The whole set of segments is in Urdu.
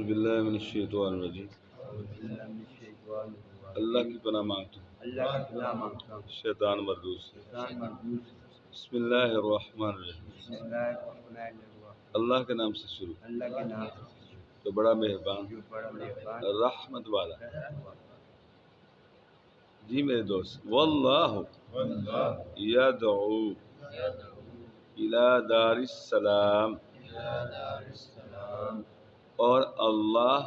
باللہ من الشیطان الرجیم۔ اللہ کی پناہ مانگتا ہوں شیطان مردود سے۔ بسم اللہ الرحمن الرحیم۔ اللہ کے نام سے شروع تو بڑا مہربان رحمت والا۔ جی میرے دوست، واللہ یدعو الی دار السلام، اور اللہ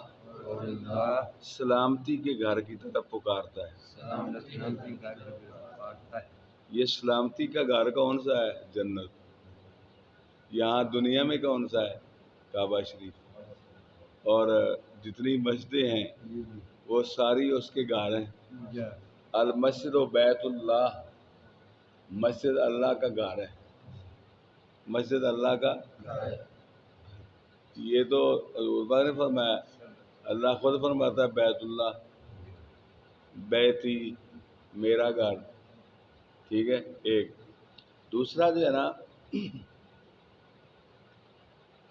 سلامتی کے گھر کی طرف پکارتا ہے۔ یہ سلامتی کا گھر کون سا ہے؟ جنت۔ یہاں دنیا میں کون سا ہے؟ کعبہ شریف۔ اور جتنی مسجدیں ہیں وہ ساری اس کے گھر ہیں۔ المسجد و بیت اللہ، مسجد اللہ کا گھر ہے، مسجد اللہ کا۔ یہ تو حضور پاک نے فرمایا، اللہ خود فرماتا ہے بیت اللہ، بیتی میرا گھر، ٹھیک ہے۔ ایک دوسرا جو ہے نا،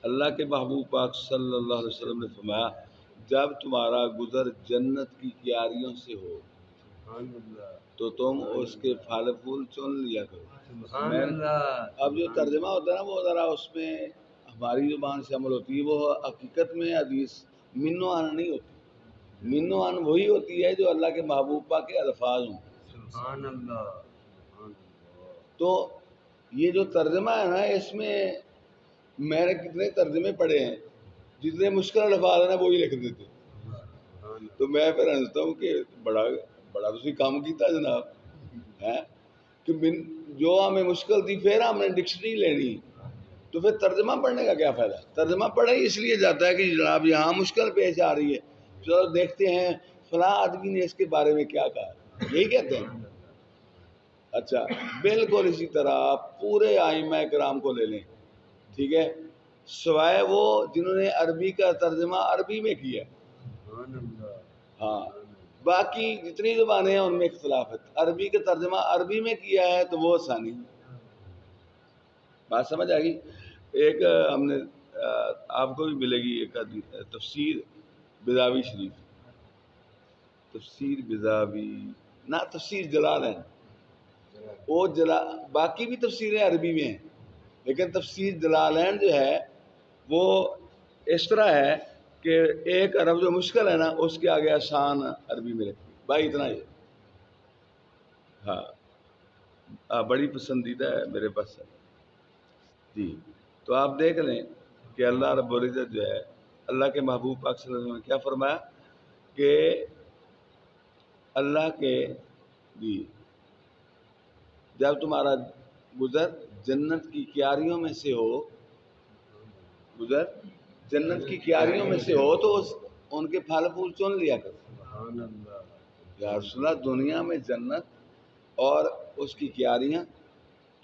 اللہ کے محبوب پاک صلی اللہ علیہ وسلم نے فرمایا، جب تمہارا گزر جنت کی کیاریوں سے ہو تو تم اس کے پھل پھول چن لیا کرو۔ اب جو ترجمہ ہوتا ہے نا، وہ ذرا اس میں ہماری زبان سے عمل ہوتی ہے، وہ حقیقت میں حدیث منو عن نہیں ہوتی۔ منو عن وہی ہوتی ہے جو اللہ کے محبوب پاک کے الفاظ ہوں۔ سبحان اللہ۔ تو یہ جو ترجمہ ہے نا، اس میں میں نے کتنے ترجمے پڑھے ہیں، جتنے مشکل الفاظ ہیں نا وہی لکھ دیتے، تو میں پھر سمجھتا ہوں کہ بڑا تسی کام کیتا جناب ہے کہ جو ہمیں مشکل تھی پھر ہم نے ڈکشنری لینی، تو پھر ترجمہ پڑھنے کا کیا فائدہ؟ ترجمہ پڑھا ہی اس لیے جاتا ہے کہ جناب یہاں مشکل پیش آ رہی ہے، چلو دیکھتے ہیں فلاں آدمی نے اس کے بارے میں کیا کہا، یہی کہتے ہیں۔ اچھا، بالکل اسی طرح آپ پورے ائمہ کرام کو لے لیں، ٹھیک ہے، سوائے وہ جنہوں نے عربی کا ترجمہ عربی میں کیا، ہاں، باقی جتنی زبانیں ہیں ان میں اختلاف ہے۔ عربی کا ترجمہ عربی میں کیا ہے تو وہ ثانی بات سمجھ آ گئی۔ ایک ہم نے آپ کو بھی ملے گی ایک تفسیر بیضاوی شریف، تفسیر بیضاوی نہ تفسیر جلالین، وہ باقی بھی تفسیریں عربی میں ہیں، لیکن تفسیر جلالین جو ہے وہ اس طرح ہے کہ ایک عرب جو مشکل ہے نا اس کے آگے آسان عربی میں رکھی، بھائی اتنا ہی۔ ہاں بڑی پسندیدہ ہے میرے پاس جی۔ تو آپ دیکھ لیں کہ اللہ رب العزت جو ہے، اللہ کے محبوب پاک صلی اللہ علیہ وسلم نے کیا فرمایا کہ اللہ کے جی جب تمہارا گزر جنت کی کیاریوں میں سے ہو، گزر جنت کی کیاریوں میں سے ہو تو ان کے پھل پھول چن لیا کرو۔ یا رسول اللہ، دنیا میں جنت اور اس کی کیاریاں،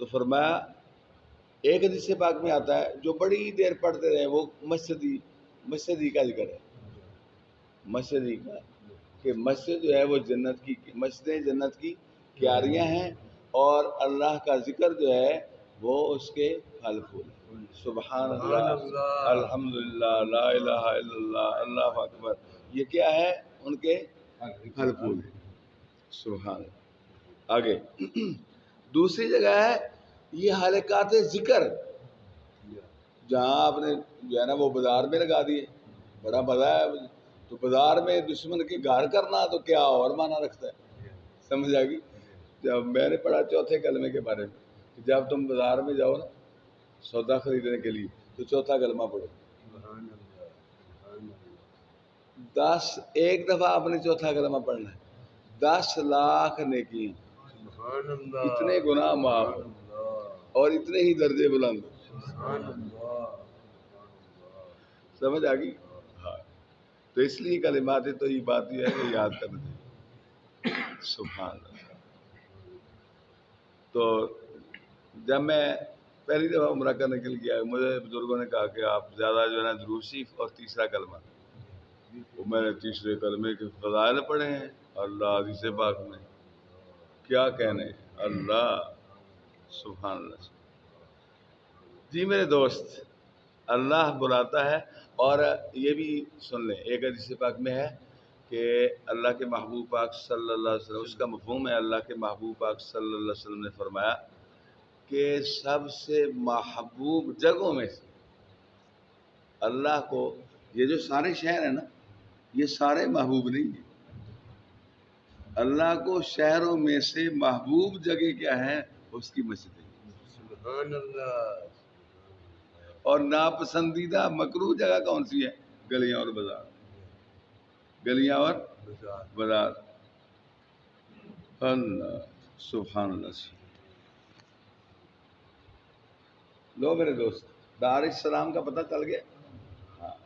تو فرمایا ایک حدیث پاک میں آتا ہے جو بڑی دیر پڑھتے رہے وہ مسجدی کا ذکر ہے، مسجدی کا، کہ مسجد جو ہے وہ جنت کی مسجدیں جنت کی کیاریاں ہیں، اور اللہ کا ذکر جو ہے وہ اس کے پھل پھول ہیں۔ سبحان اللہ، الحمدللہ، لا الہ الا اللہ، اللہ اکبر، یہ کیا ہے؟ ان کے پھل پھول ہیں۔ سبحان اللہ۔ آگے دوسری جگہ ہے یہ حلقات ذکر، جہاں آپ نے جو ہے نا وہ بازار میں لگا دیے، بڑا مزہ ہے مجھے تو بازار میں دشمن کے گھر کرنا تو کیا اور معنی رکھتا ہے، سمجھ آ گئی؟ جب میں نے پڑھا چوتھے کلمے کے بارے میں کہ جب تم بازار میں جاؤ نا سودا خریدنے کے لیے تو چوتھا کلمہ پڑھو۔ ایک دفعہ آپ نے چوتھا کلمہ پڑھنا ہے، 10 لاکھ نیکی، اتنے گناہ معاف اور اتنے ہی درجے بلند۔ سمجھ آ گئی؟ ہاں، تو اس لیے کلمات تو یہ بات یہ ہے کہ یاد کرنا چاہیے۔ سبحان اللہ۔ تو جب میں پہلی دفعہ عمرہ کرنے کے لیے گیا، مجھے بزرگوں نے کہا کہ آپ زیادہ جو ہے نا درود شریف اور تیسرا کلمہ، وہ میں نے تیسرے کلمے کے فضائل پڑھے ہیں، اللہ حدیث پاک میں کیا کہنے، اللہ سبحان اللہ۔ جی میرے دوست، اللہ بلاتا ہے اور یہ بھی سن لیں، ایک حدیث پاک میں ہے کہ اللہ کے محبوب پاک صلی اللہ علیہ وسلم، اس کا مفہوم ہے، اللہ کے محبوب پاک صلی اللہ علیہ وسلم نے فرمایا کہ سب سے محبوب جگہوں میں سے اللہ کو، یہ جو سارے شہر ہیں نا، یہ سارے محبوب نہیں ہیں، اللہ کو شہروں میں سے محبوب جگہ کیا ہے؟ اس کی مسجد ہے۔ سبحان اللہ۔ اور ناپسندیدہ مکروہ جگہ کون سی ہے؟ گلیاں اور بازار، گلیاں اور بازار۔ اللہ سبحان اللہ۔ لو میرے دوست، دار السلام کا پتہ چل گیا؟ ہاں،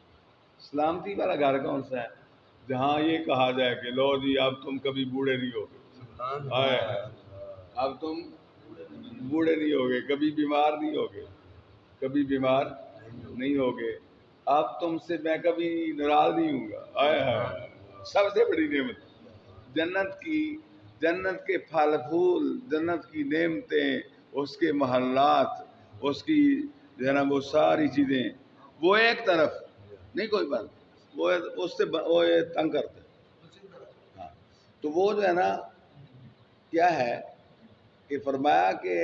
سلامتی والا گھر کون سا ہے؟ جہاں یہ کہا جائے کہ لو جی اب تم کبھی بوڑھے نہیں ہوگے، اب تم بوڑھے نہیں ہوگے، کبھی بیمار نہیں ہوگے، کبھی بیمار نہیں ہوگے، اب تم سے میں کبھی ناراض نہیں ہوں گا۔ آئے ہائے، سب سے بڑی نعمت جنت کے پھل پھول، جنت کی نعمتیں، اس کے محلات، اس کی جو ہے نا وہ ساری چیزیں، وہ ایک طرف نہیں کوئی بات، وہ اس سے وہ تنگ کرتے ہیں۔ ہاں، تو وہ جو ہے نا کیا ہے کہ فرمایا کہ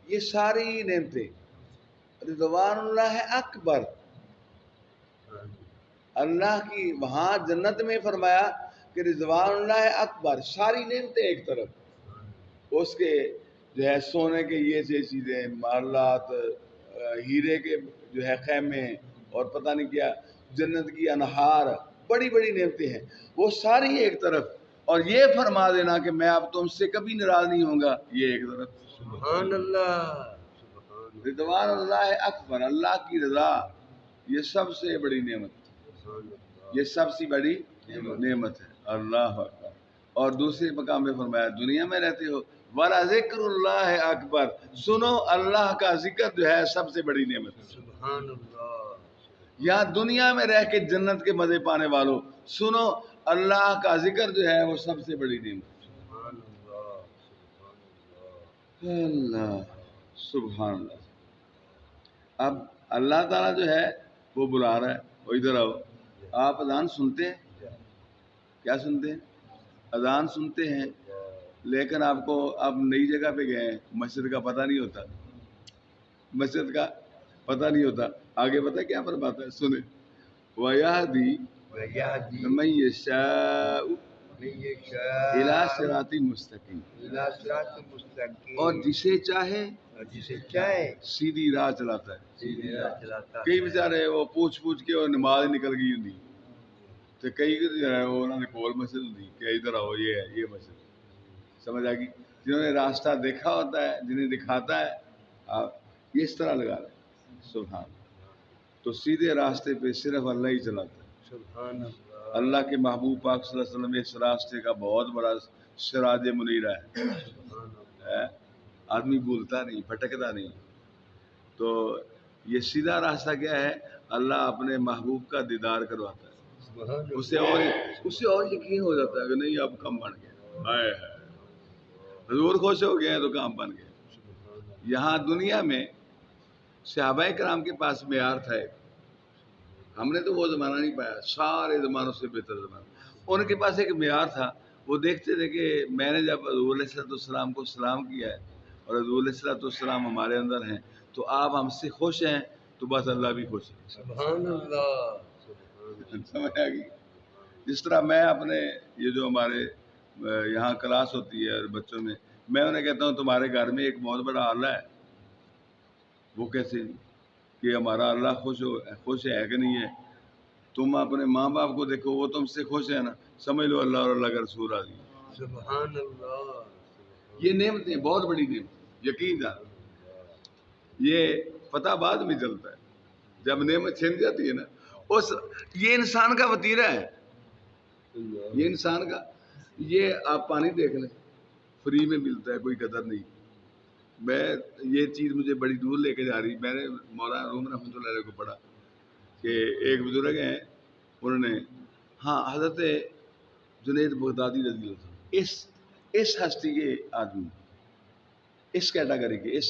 یہ ساری نعمتیں رضوان اللہ اکبر، اللہ کی وہاں جنت میں فرمایا کہ رضوان اللہ اکبر، ساری نعمتیں ایک طرف، اس کے جو ہے سونے کے یہ چیزیں، محلات، ہیرے کے جو ہے خیمے، اور پتہ نہیں کیا، جنت کی انہار، بڑی بڑی نعمتیں ہیں، وہ ساری ایک طرف، اور یہ فرما دینا کہ میں اب تم سے کبھی ناراض نہیں ہوں گا، یہ ایک طرف۔ سبحان اللہ۔ رضوان اللہ اکبر، اللہ کی رضا، یہ سب سے بڑی نعمت، یہ سب سے بڑی نعمت ہے۔ اللہ اکبر۔ اور دوسرے مقام میں فرمایا دنیا میں رہتے ہو وَلَذِكْرُ اللَّهِ اکبر، سنو اللہ کا ذکر جو ہے سب سے بڑی نعمت ہے۔ سبحان اللہ۔ یا دنیا میں رہ کے جنت کے مزے پانے والوں، سنو اللہ کا ذکر جو ہے وہ سب سے بڑی نعمت ہے۔ سبحان اللہ۔ سبحان اللہ سبحان اللہ۔ اب اللہ تعالیٰ جو ہے وہ بلا رہا ہے، وہ ادھر آؤ۔ آپ اذان سنتے ہیں؟ کیا سنتے ہیں؟ اذان سنتے ہیں، لیکن آپ کو اب نئی جگہ پہ گئے ہیں، مسجد کا پتہ نہیں ہوتا، مسجد کا پتہ نہیں ہوتا، آگے پتہ کیا فرماتا ہے؟ سنیں، وَيَهْدِي مَن يَشَاءُ إِلَىٰ صِرَاطٍ مُسْتَقِيمٍ، اور جسے چاہے سیدھی راہ چلاتا ہے۔ کئی بیچارے وہ پوچھ کے اور نماز نکل گئی ہوں، تو کئی جو ہے وہ انہوں نے کول مسجد ہوں کہ ادھر آؤ، یہ ہے یہ مسجد، سمجھ آ گئی؟ جنہوں نے راستہ دیکھا ہوتا ہے، جنہیں دکھاتا ہے، آپ یہ اس طرح لگا رہے، سبحان۔ تو سیدھے راستے پہ صرف اللہ ہی چلاتا ہے۔ سبحان اللہ۔ اللہ کے محبوب پاک صلی اللہ علیہ وسلم اس راستے کا بہت بڑا سراج منیرہ ہے، آدمی بھولتا نہیں، بھٹکتا نہیں۔ تو یہ سیدھا راستہ کیا ہے؟ اللہ اپنے محبوب کا دیدار کرواتا ہے، اسے اور یقین ہو جاتا ہے کہ نہیں اب کام بن گیا، ہائے ہائے حضور خوش ہو گئے ہیں تو کام بن گیا۔ یہاں دنیا میں صحابہ کرام کے پاس معیار تھا ایک، ہم نے تو وہ زمانہ نہیں پایا، سارے زمانوں سے بہتر زمانہ۔ ان کے پاس ایک معیار تھا، وہ دیکھتے تھے کہ میں نے جب حضور علیہ السلام کو سلام کیا ہے اور حضور علیہ السلام ہمارے اندر ہیں تو آپ ہم سے خوش ہیں تو بس اللہ بھی خوش ہے۔ سبحان اللہ۔ سمجھ آ گئی؟ جس طرح میں اپنے یہ جو ہمارے یہاں کلاس ہوتی ہے بچوں میں انہیں کہتا ہوں تمہارے گھر میں ایک بہت بڑا آلہ ہے، وہ کیسے کہ ہمارا اللہ خوش ہے کہ نہیں ہے؟ تم اپنے ماں باپ کو دیکھو، وہ تم سے خوش ہے نا، سمجھ لو اللہ اور اللہ کا رسول آ گئی۔ سبحان اللہ۔ یہ نعمتیں بہت بڑی نعمت، یقین جان، یہ پتہ بعد میں چلتا ہے جب نعمت چھن جاتی ہے نا۔ یہ انسان کا وتیرہ ہے، یہ انسان کا، یہ آپ پانی دیکھ لیں، فری میں ملتا ہے، کوئی قدر نہیں۔ میں یہ چیز مجھے بڑی دور لے کے جا رہی، میں نے مولانا روم رحمۃ اللہ علیہ کو پڑھا کہ ایک بزرگ ہیں، انہوں نے ہاں حضرت جنید بغدادی رضی اللہ عنہ، اس ہستی کے آدمی، اس کیٹاگری کے، اس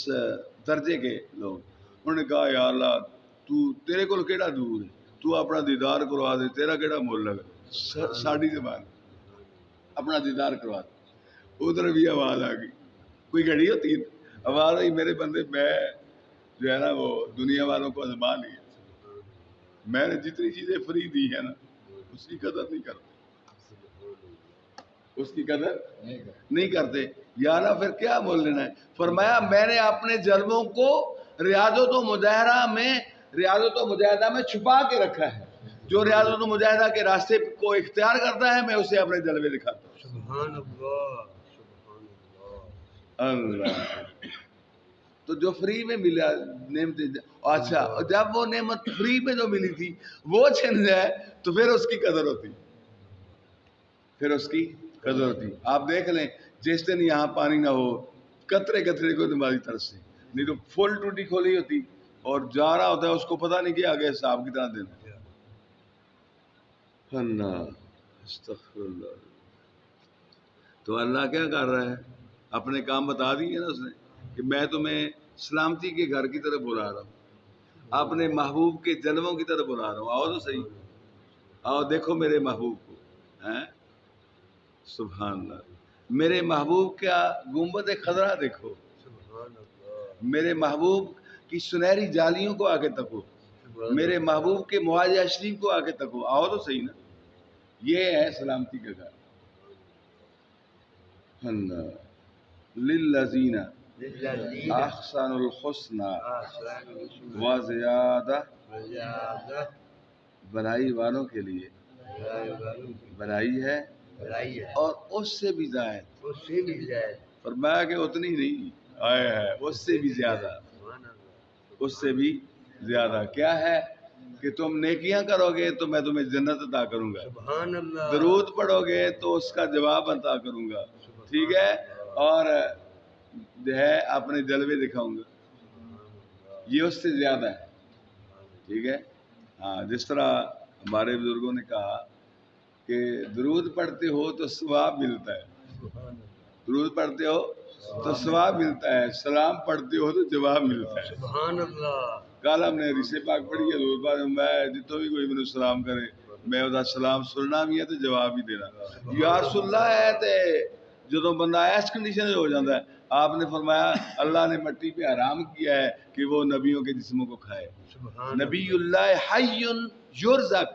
درجے کے لوگ، انہوں نے کہا یا اللہ تیرے کو کیڑا دور ہے، تو اپنا دیدار کروا دے، تیرا کیڑا مول لگا، ساڑی زبان اپنا دیدار کروا دے۔ ادھر بھی آواز آ گئی، کوئی گھڑی ہوتی ہے آواز آئی، میرے بندے میں جو ہے نا وہ دنیا والوں کو آزما لی، میں نے جتنی چیزیں فری دی ہیں نا اس کی قدر نہیں کرتے، اس کی قدر نہیں کرتے، یارا پھر کیا بول لینا ہے؟ فرمایا میں نے اپنے جلووں کو ریاضت و مجاہدہ میں چھپا کے رکھا ہے، جو ریاضت و مجاہدہ کے راستے کو اختیار کرتا ہے میں اسے اپنے جلوے دکھاتا ہوں۔ سبحان اللہ، سبحان اللہ۔ اللہ تو جو فری میں ملا نعمتیں، اچھا جب وہ نعمت فری میں جو ملی تھی وہ چھن جائے تو پھر اس کی قدر ہوتی، پھر اس کی قدر ہوتی۔ آپ دیکھ لیں جس دن یہاں پانی نہ ہو قطرے قطرے کو نمازی طرف سے، نہیں تو فل ٹوٹی کھولی ہوتی اور جا رہا ہوتا ہے اس کو پتہ نہیں کہ آگے حساب کتنا دینا۔ اللہ استغفر اللہ۔ تو اللہ کیا کر رہا ہے؟ اپنے کام بتا دیے نا اس نے کہ میں تمہیں سلامتی کے گھر کی طرف بلا رہا ہوں، اپنے محبوب کے جلووں کی طرف بلا رہا ہوں، آؤ تو صحیح، آؤ دیکھو میرے محبوب کو، ہیں سبحان اللہ، میرے محبوب کا گنبد خضرا دیکھو، سبحان اللہ، میرے محبوب کی سنہری جالیوں کو آگے تکو، میرے محبوب کے معاجہ شریف کو آگے تکو، آؤ تو صحیح نا، یہ ہے سلامتی کا گھر۔ اللہ للذین احسن الحسنى وزیادہ، بڑائی والوں کے لیے بڑائی ہے اور اس سے بھی زائد، فرمایا کہ اتنی نہیں، آئے ہے اس سے بھی زیادہ، اس سے بھی زیادہ کیا ہے کہ تم نیکیاں کرو گے تو میں تمہیں جنت عطا کروں گا، سبحان اللہ، درود پڑھو گے تو اس کا جواب عطا کروں گا، ٹھیک ہے، اور جو ہے اپنے جلوے دکھاؤں گا، یہ اس سے زیادہ ہے، ٹھیک ہے۔ ہاں جس طرح ہمارے بزرگوں نے کہا کہ درود پڑھتے ہو تو ثواب ملتا ہے، درود پڑھتے ہو تو ثواب ملتا ہے، سلام پڑھتے ہو تو جواب ملتا ہے، سبحان اللہ۔ کل ہم نے حدیث پاک پڑھی ہے، درود پاک میں جتوں بھی کوئی مجھے سلام کرے میں وہ سلام سننا بھی ہے تو جواب بھی دینا، یا رسول اللہ ہے تے جدوں بندہ ایس کنڈیشن ہو جاتا ہے، آپ نے فرمایا اللہ نے مٹی پہ حرام کیا ہے کہ وہ نبیوں کے جسموں کو کھائے، نبی اللہ حی یرزق،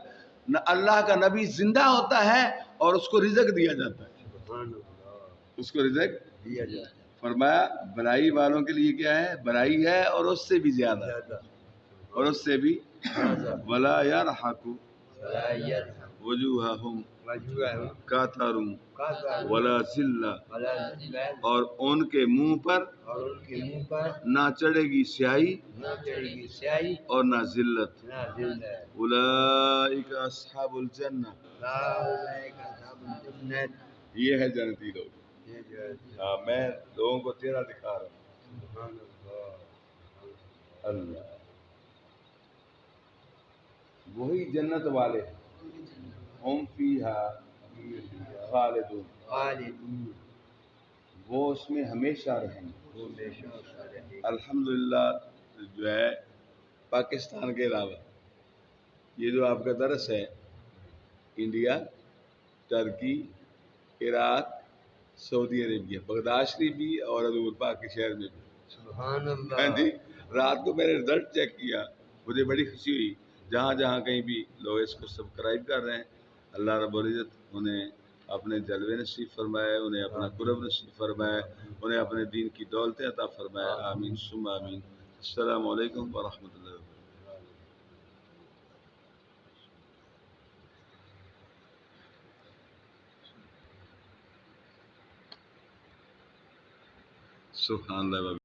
اللہ کا نبی زندہ ہوتا ہے اور اس کو رزق دیا جاتا ہے، سبحان اللہ، اس کو رزق دیا جاتا ہے، فرمایا بڑائی والوں کے لیے کیا ہے؟ بڑائی ہے اور اس سے بھی زیادہ، اور اس سے بھی ولا یرحق وجوہہم قاتر ولا ذلہ، اور ان کے منہ پر نہ چڑھے گی سیاہی اور نہ ذلت، اولئک اصحاب الجنہ، یہ ہے جنتی لوگ۔ ہاں میں لوگوں کو چہرہ دکھا رہا ہوں، اللہ وہی جنت والے ہم فیہا خالدون، وہ اس میں ہمیشہ رہیں گے۔ الحمدللہ جو ہے پاکستان کے علاوہ یہ جو آپ کا درس ہے انڈیا، ترکی، عراق، سعودی عربیہ، بغداد شریف بھی اور حضور پاک کے شہر میں بھی، سبحان اللہ، ہاں جی، رات کو میں نے رزلٹ چیک کیا، مجھے بڑی خوشی ہوئی، جہاں جہاں کہیں بھی لوگ اس کو سبسکرائب کر رہے ہیں، اللہ رب العزت انہیں اپنے جلوے نصیب فرمائے، انہیں اپنا قرب نصیب فرمائے، انہیں اپنے دین کی دولت عطا فرمائے، آمین ثم آمین۔ السلام علیکم ورحمۃ اللہ وبرکاتہ۔ سبحان اللہ۔